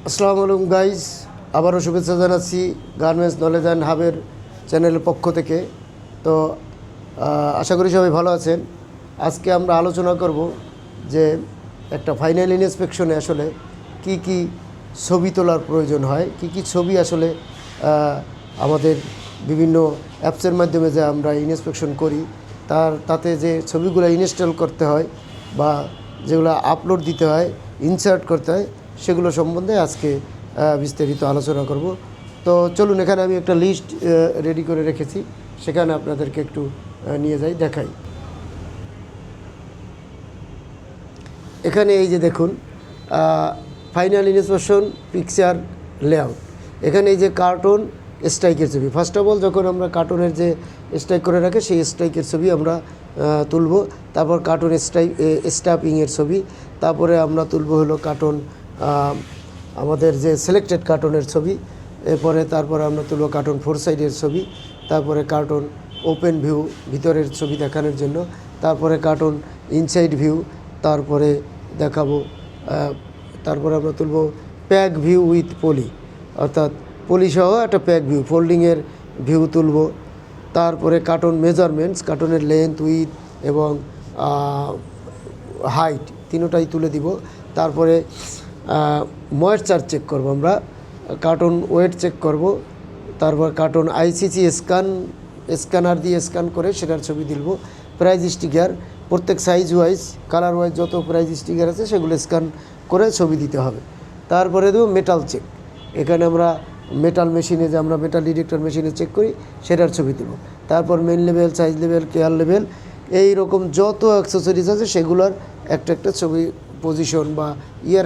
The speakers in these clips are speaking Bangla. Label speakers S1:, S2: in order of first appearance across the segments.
S1: আসসালামু আলাইকুম গাইজ, আবারও শুভেচ্ছা জানাচ্ছি গার্মেন্টস নলেজ অ্যান্ড হাবের চ্যানেলের পক্ষ থেকে। তো আশা করি সবাই ভালো আছেন। আজকে আমরা আলোচনা করব যে একটা ফাইনাল ইন্সপেকশনে আসলে কি কি ছবি তোলার প্রয়োজন হয়, কি কি ছবি আসলে আমাদের বিভিন্ন অ্যাপসের মাধ্যমে যে আমরা ইন্সপেকশন করি তাতে যে ছবিগুলো ইনস্টল করতে হয় বা যেগুলো আপলোড দিতে হয়, ইনসার্ট করতে হয়, সেগুলো সম্বন্ধে আজকে বিস্তারিত আলোচনা করব। তো চলুন, এখানে আমি একটা লিস্ট রেডি করে রেখেছি, সেখানে আপনাদেরকে একটু নিয়ে যাই, দেখাই। এখানে এই যে দেখুন, ফাইনাল ইন্সপেকশন পিকচার লেআউট। এখানে এই যে কার্টুন স্ট্রাইকের ছবি, ফার্স্ট অফ অল যখন আমরা কার্টুনের যে স্ট্রাইক করে রাখে সেই স্ট্রাইকের ছবি আমরা তুলব। তারপর কার্টুন স্টাফিংয়ের ছবি, তারপরে আমরা তুলব হলো কার্টুন আমাদের যে সিলেক্টেড কার্টুনের ছবি, তারপরে আমরা তুলব কার্টুন 4 সাইডের ছবি, তারপরে কার্টুন ওপেন ভিউ ভিতরের ছবি দেখানোর জন্য, তারপরে কার্টুন ইনসাইড ভিউ, তারপরে দেখাবো, তারপরে আমরা তুলব প্যাক ভিউ উইথ পলি, অর্থাৎ পলি সহ একটা প্যাক ভিউ ফোল্ডিংয়ের ভিউ তুলব। তারপরে কার্টুন মেজারমেন্টস, কার্টুনের লেন্থ, উইথ এবং হাইট তিনোটাই তুলে দিব। তারপরে ময়েশ্চার চেক করব, আমরা কার্টুন ওয়েট চেক করব। তারপর কার্টুন আইসিসি স্ক্যানার দিয়ে স্ক্যান করে সেটার ছবি তুলব। প্রাইস স্টিকার, প্রত্যেক সাইজ ওয়াইজ কালার ওয়াইজ যত প্রাইস স্টিকার আছে সেগুলো স্ক্যান করে ছবি দিতে হবে। তারপরে দেবো মেটাল চেক, এখানে আমরা মেটাল মেশিনে যে আমরা মেটাল ডিটেক্টর মেশিনে চেক করি সেটার ছবি তুলব। তারপর main level, size level, care level, এই রকম যত অ্যাক্সেসরিজ আছে সেগুলোর একটা ছবি পজিশন বা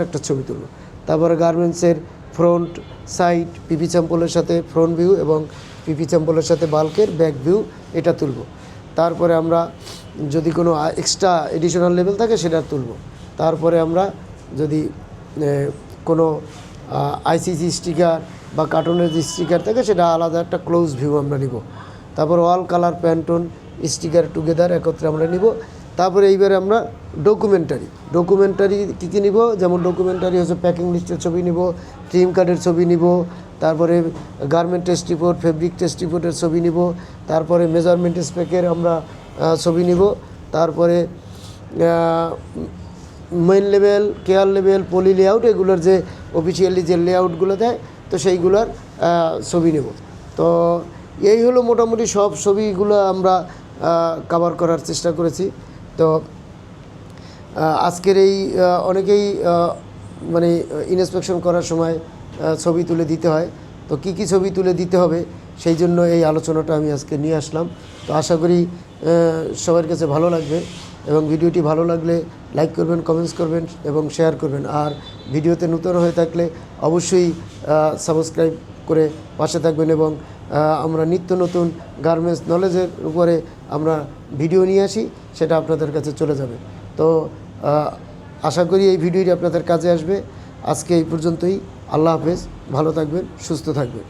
S1: একটা ছবি তুলব। তারপরে গার্মেন্টসের ফ্রন্ট সাইড পিপি স্যাম্পলের সাথে ফ্রন্ট ভিউ এবং পিপি স্যাম্পলের সাথে বাল্কের ব্যাক ভিউ এটা তুলব। তারপরে আমরা যদি কোনো এক্সট্রা এডিশনাল লেভেল থাকে সেটা তুলব। তারপরে আমরা যদি কোনো আইসিসি স্টিকার বা কার্টুনের যে স্টিকার থাকে সেটা আলাদা একটা ক্লোজ ভিউ আমরা নিব। তারপর অল কালার প্যান্টন স্টিকার টুগেদার একত্রে আমরা নিব। তারপরে এইবারে আমরা ডকুমেন্টারি কী কী নিব, যেমন ডকুমেন্টারি হচ্ছে প্যাকিং লিস্টের ছবি নিব, ট্রিম কার্ডের ছবি নিব, তারপরে garment test report, fabric test রিপোর্টের ছবি নিব, তারপরে মেজারমেন্ট স্পেকের আমরা ছবি নিব, তারপরে মেন লেভেল, কেয়ার লেভেল, পলি লেআউট, এগুলোর যে অফিসিয়ালি যে লেআউটগুলো দেয় তো সেইগুলোর ছবি নেব। তো এই হলো মোটামুটি সব ছবিগুলো আমরা কভার করার চেষ্টা করেছি। তো আজকের এই অনেকেই মানে ইন্সপেকশন করার সময় ছবি তুলে দিতে হয়, তো কি কি ছবি তুলে দিতে হবে সেই জন্য এই আলোচনাটা আমি আজকে নিয়ে আসলাম। তো আশা করি সবার কাছে ভালো লাগবে এবং ভিডিওটি ভালো লাগলে লাইক করবেন, কমেন্টস করবেন এবং শেয়ার করবেন। আর ভিডিওতে নতুন হয়ে থাকলে অবশ্যই সাবস্ক্রাইব করে পাশে থাকবেন এবং আমরা নিত্য নতুন গার্মেন্টস নলেজের উপরে আমরা ভিডিও নিয়ে আসি, সেটা আপনাদের কাছে চলে যাবে। তো আশা করি এই ভিডিওটি আপনাদের কাজে আসবে। আজকে এই পর্যন্তই। আল্লাহ হাফেজ, ভালো থাকবেন, সুস্থ থাকবেন।